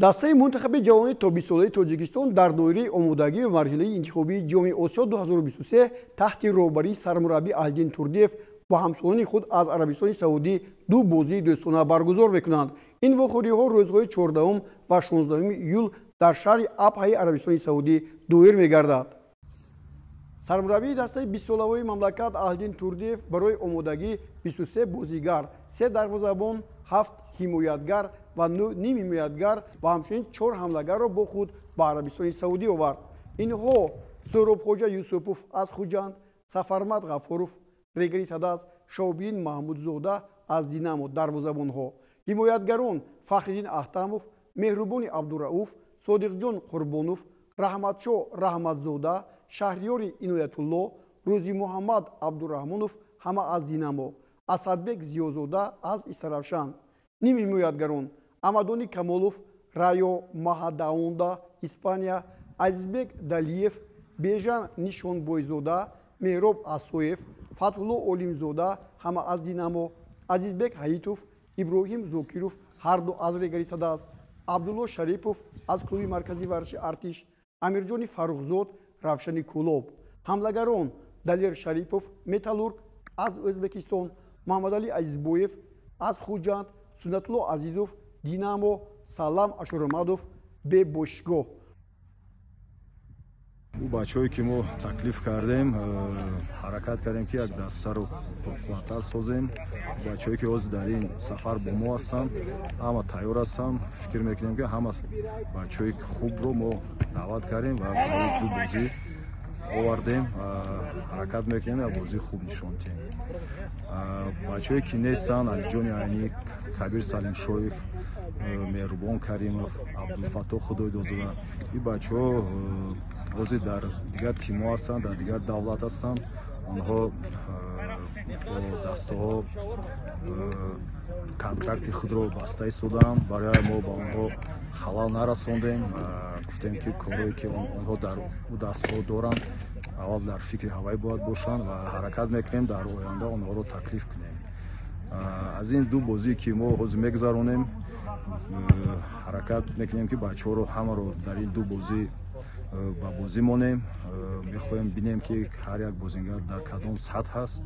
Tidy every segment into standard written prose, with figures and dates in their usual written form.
дастаи мунтахаби ҷавони тобистонии Тоҷикистон дар доираи омодагӣ ва марҳилаи интихобии ҷоми Осиё 2023 таҳти роҳбарии сармураббӣ Аҳдин Турдиев با همسالان خود از عربستان سعودی دو بازی دوستانه برگزار میکنند. این واخوری‌ها روزهای 14 و 16 ایول در شهر ابهای عربستان سعودی دایر میگردد. سرمربی دسته 20 ساله مملکت اهلدین توردیف برای آمادگی 23 بازیگر، 3 دروازه‌بان، 7 حمایتگر و 9 نیم حمایتگر و همچنین 4 حمله‌گر را با خود به عربستان سعودی آورد. اینها سهرابخواجه یوسفوف از خوجند، سفرمد غفوروف، رگری تداز، شاوبین محمودزاده از دینامو دروازه‌بان‌ها، حمایتگران فخرالدین احتموف، مهربان عبدالرؤوف، صادقجان قربانوف، رحمتشاه رحمتزاده، شهریار عنایت الله، روزی محمد عبدالرحمنوف همه از دینامو، اسدبک زیازاده از استرافشان، نیم حمایتگران امدانی کمالوف، رایو مهداونده اسپانیا، عزیزبک دلیف، بیژن نشانبایزاده، مهراب اسویف، فتحالله علیم-زاده همه از دینامو، عزیزبک حییتوف، ابراهیم زوکیروف هر دو از رگری تداز، عبدالله شریفوف از کلوب مرکزی ورزشی ارتش، امیرجان فروخزاد، روشن کلوب، حمله‌گران دلیر شریفوف متالورگ از ازبکستان، محمد علی عزیزبویف از خوجند، سنت الله عزیزوف دینامو، سلام اشورمادوف به باشگاه. بچه‌ای که ما تکلیف کردیم حرکت کردیم که یک دسته رو پرقوت‌تر سازیم. بچه‌ای که از در این سفر با ما هستند همه تیار هستند. فکر میکنیم که همه بچه‌ای خوب رو ما دعوت کردیم و برای دو بازی آوردیم. حرکت میکنیم و بازی خوب نشون دهیم. بچه‌ای که نیستند علیجان عینی، کبیر سلیم شویف، مهربان کریمов، عبدالفتاح خدایدوزاده، این بچه‌ها بازی در دیگر تیم ها هستند، در دیگر دولت هستند. آنها با دسته ها کنترکت خود را بسته ایستادند. برای ما با آنها خلل نرساندیم و گفتیم که کاری که آنها در او دسته ها دارند اول در فکر هوایی باید باشند و حرکت میکنیم در آینده آنها را تکلیف کنیم. از این دو بازی که ما حاضر میگذرونیم حرکت میکنیم که بچه‌ها رو همه رو در این دو بازی با بازی مانیم. میخوایم ببینیم که هر یک بازیگر در کدام سطح هست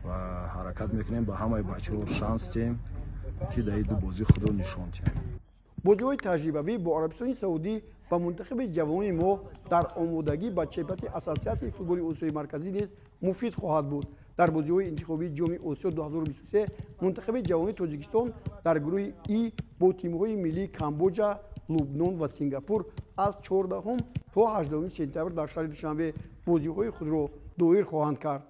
و حرکت میکنیم با همه بچه‌ها شانس دهیم که در این دو بازی خود رو نشان دهیم. بازی‌های تجربوی با عربستان سعودی و منتخب جوان ما در آمادگی به چempionat اساسیاسیون فوتبال آسیای مرکزی نیز مفید خواهد بود. در بازی‌های انتخابی جام آسیا 2023 منتخب جوان تاجیکستان در گروه ای با تیم‌های ملی کامبوجا، لبنان و سنگاپور از 14 تا 18 سپتامبر در شهر دوشنبه بازی‌های خود را دایر خواهند کرد.